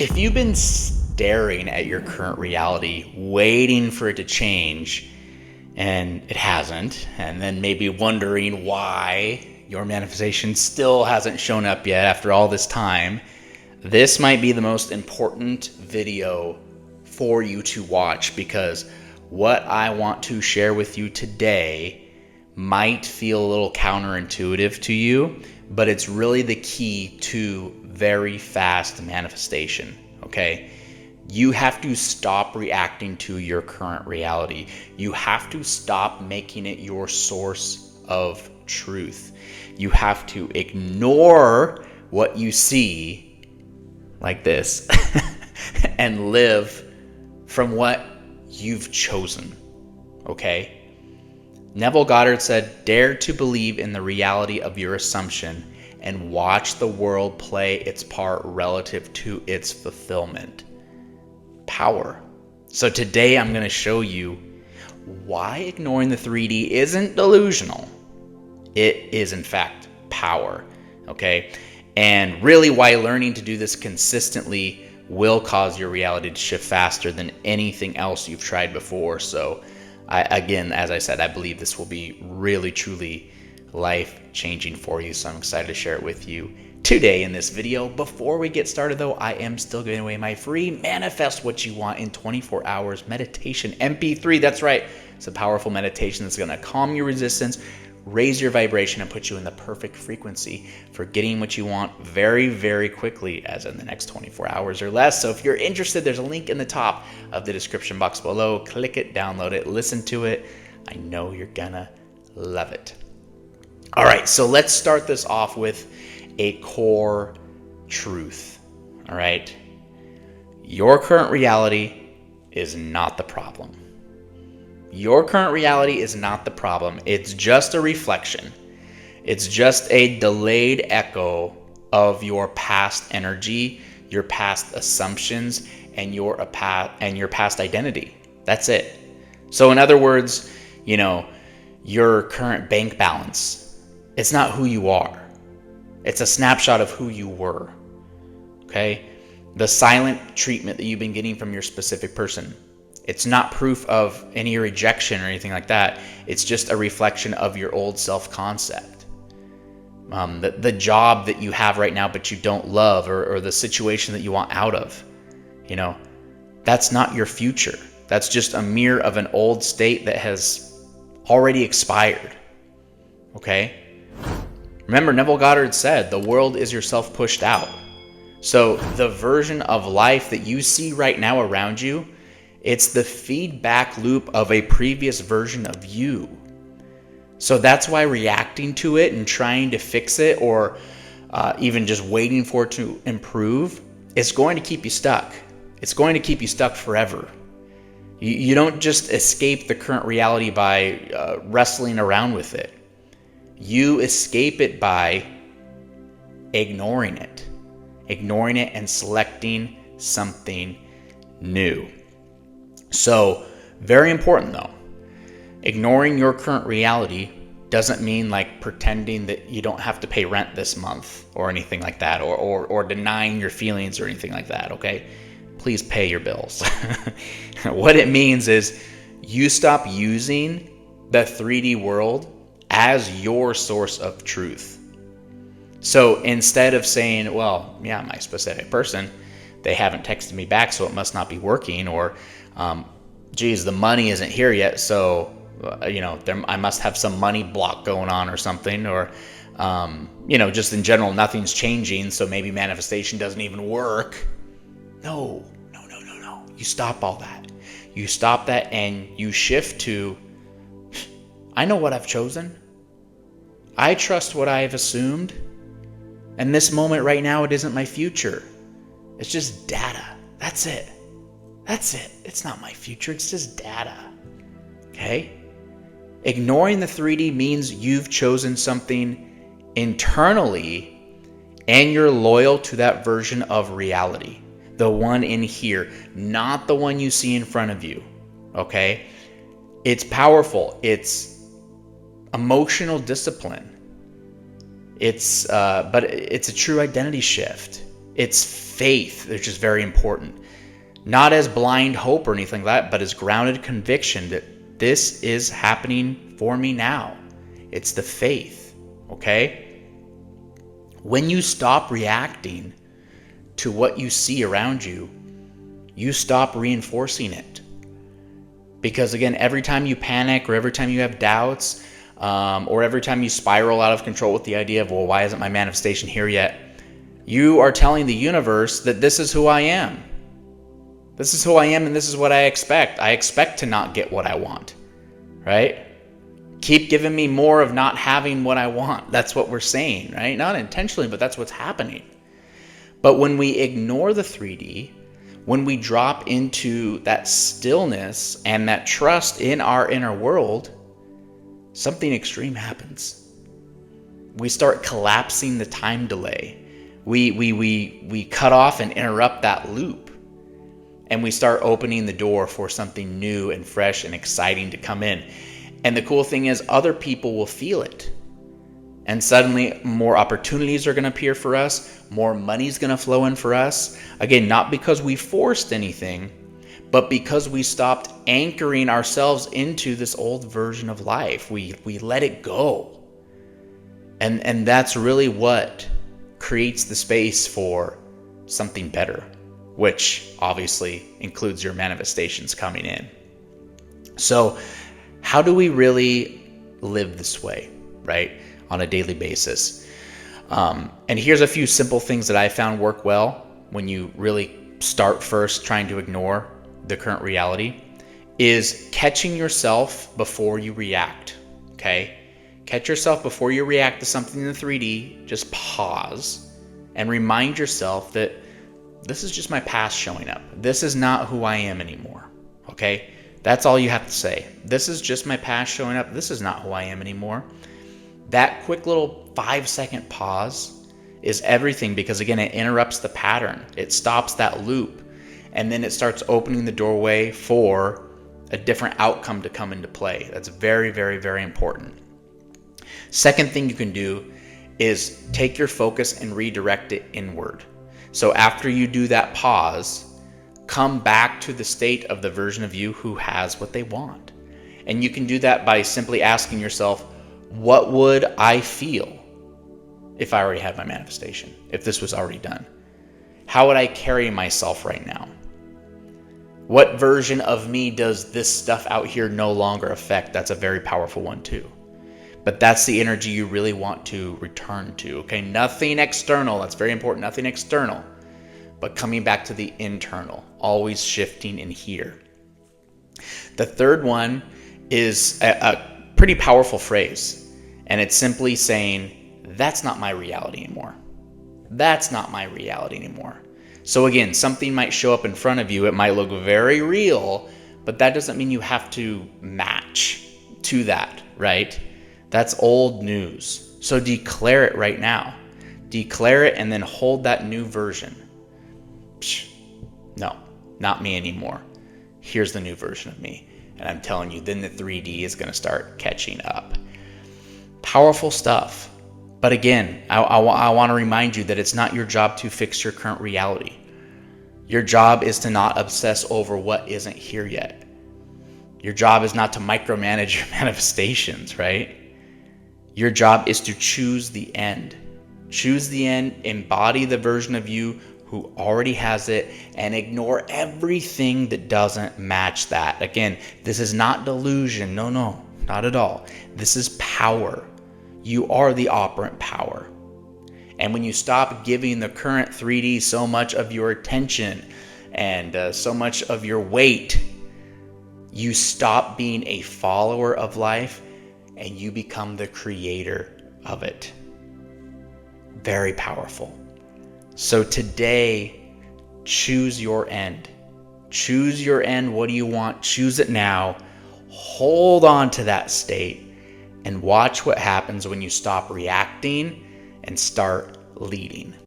If you've been staring at your current reality, waiting for it to change, and it hasn't, and then maybe wondering why your manifestation still hasn't shown up yet after all this time, this might be the most important video for you to watch, because what I want to share with you today might feel a little counterintuitive to you, but it's really the key to very fast manifestation, okay? You have to stop reacting to your current reality. You have to stop making it your source of truth. You have to ignore what you see, like this, and live from what you've chosen, okay? Neville Goddard said, "Dare to believe in the reality of your assumption and watch the world play its part relative to its fulfillment." Power. So today I'm going to show you why ignoring the 3D isn't delusional. It is in fact power, okay? And really why learning to do this consistently will cause your reality to shift faster than anything else you've tried before. So again, as I said, I believe this will be really, truly life-changing for you. So I'm excited to share it with you today in this video. Before we get started though, I am still giving away my free Manifest What You Want in 24 Hours meditation MP3. That's right. It's a powerful meditation that's going to calm your resistance, raise your vibration, and put you in the perfect frequency for getting what you want very, very quickly, as in the next 24 hours or less. So if you're interested, there's a link in the top of the description box below. Click it, download it, listen to it. I know you're gonna love it. All right, so let's start this off with a core truth. All right, your current reality is not the problem. Your current reality is not the problem. It's just a reflection. It's just a delayed echo of your past energy, your past assumptions, and your past identity. That's it. So in other words, your current bank balance, it's not who you are. It's a snapshot of who you were. Okay? The silent treatment that you've been getting from your specific person, it's not proof of any rejection or anything like that. It's just a reflection of your old self-concept. The job that you have right now but you don't love, or the situation that you want out of, that's not your future. That's just a mirror of an old state that has already expired. Okay? Remember, Neville Goddard said, the world is yourself pushed out. So the version of life that you see right now around you, it's the feedback loop of a previous version of you. So that's why reacting to it and trying to fix it, or even just waiting for it to improve, is going to keep you stuck. It's going to keep you stuck forever. You don't just escape the current reality by wrestling around with it. You escape it by ignoring it and selecting something new. So, very important though, ignoring your current reality doesn't mean like pretending that you don't have to pay rent this month or anything like that, or denying your feelings or anything like that, okay? Please pay your bills. What it means is you stop using the 3D world as your source of truth. So instead of saying, well, yeah, my specific person, they haven't texted me back, so it must not be working, or geez, the money isn't here yet, so I must have some money block going on or something, or just in general, nothing's changing, so maybe manifestation doesn't even work. No. You stop all that. You stop that and you shift to, I know what I've chosen. I trust what I have assumed. And this moment right now, it isn't my future. It's just data. That's it. It's not my future. It's just data. Okay? Ignoring the 3D means you've chosen something internally and you're loyal to that version of reality. The one in here, not the one you see in front of you. Okay? It's powerful. It's emotional discipline. But it's a true identity shift. It's faith, which is very important. Not as blind hope or anything like that, but as grounded conviction that this is happening for me now. It's the faith, okay? When you stop reacting to what you see around you, you stop reinforcing it. Because again, every time you panic or every time you have doubts, or every time you spiral out of control with the idea of, well, why isn't my manifestation here yet? You are telling the universe that this is who I am. This is who I am and this is what I expect. I expect to not get what I want, right? Keep giving me more of not having what I want. That's what we're saying, right? Not intentionally, but that's what's happening. But when we ignore the 3D, when we drop into that stillness and that trust in our inner world, something extreme happens. We start collapsing the time delay. We cut off and interrupt that loop. And we start opening the door for something new and fresh and exciting to come in. And the cool thing is other people will feel it. And suddenly more opportunities are going to appear for us. More money's going to flow in for us. Again, not because we forced anything, but because we stopped anchoring ourselves into this old version of life. We let it go. And that's really what creates the space for something better, which obviously includes your manifestations coming in. So how do we really live this way, right? On a daily basis. And here's a few simple things that I found work well when you really start first trying to ignore the current reality, is catching yourself before you react, okay? Catch yourself before you react to something in the 3D. Just pause and remind yourself that this is just my past showing up. This is not who I am anymore, okay? That's all you have to say. This is just my past showing up. This is not who I am anymore. That quick little 5-second pause is everything, because again, it interrupts the pattern. It stops that loop, and then it starts opening the doorway for a different outcome to come into play. That's very, very, very important. Second thing you can do is take your focus and redirect it inward. So after you do that pause, come back to the state of the version of you who has what they want. And you can do that by simply asking yourself, what would I feel if I already had my manifestation? If this was already done? How would I carry myself right now? What version of me does this stuff out here no longer affect? That's a very powerful one too. But that's the energy you really want to return to, okay? Nothing external. That's very important. Nothing external. But coming back to the internal, always shifting in here. The third one is a pretty powerful phrase, and it's simply saying, that's not my reality anymore. That's not my reality anymore. So again, something might show up in front of you. It might look very real, but that doesn't mean you have to match to that, right? That's old news. So declare it right now. Declare it and then hold that new version. No, not me anymore. Here's the new version of me. And I'm telling you, then the 3D is going to start catching up. Powerful stuff. But again, I want to remind you that it's not your job to fix your current reality. Your job is to not obsess over what isn't here yet. Your job is not to micromanage your manifestations, right? Your job is to choose the end. Choose the end, embody the version of you who already has it, and ignore everything that doesn't match that. Again, this is not delusion. No, not at all. This is power. You are the operant power. And when you stop giving the current 3D so much of your attention and so much of your weight, you stop being a follower of life and you become the creator of it. Very powerful. So today, choose your end. Choose your end. What do you want? Choose it now. Hold on to that state and watch what happens when you stop reacting and start leading.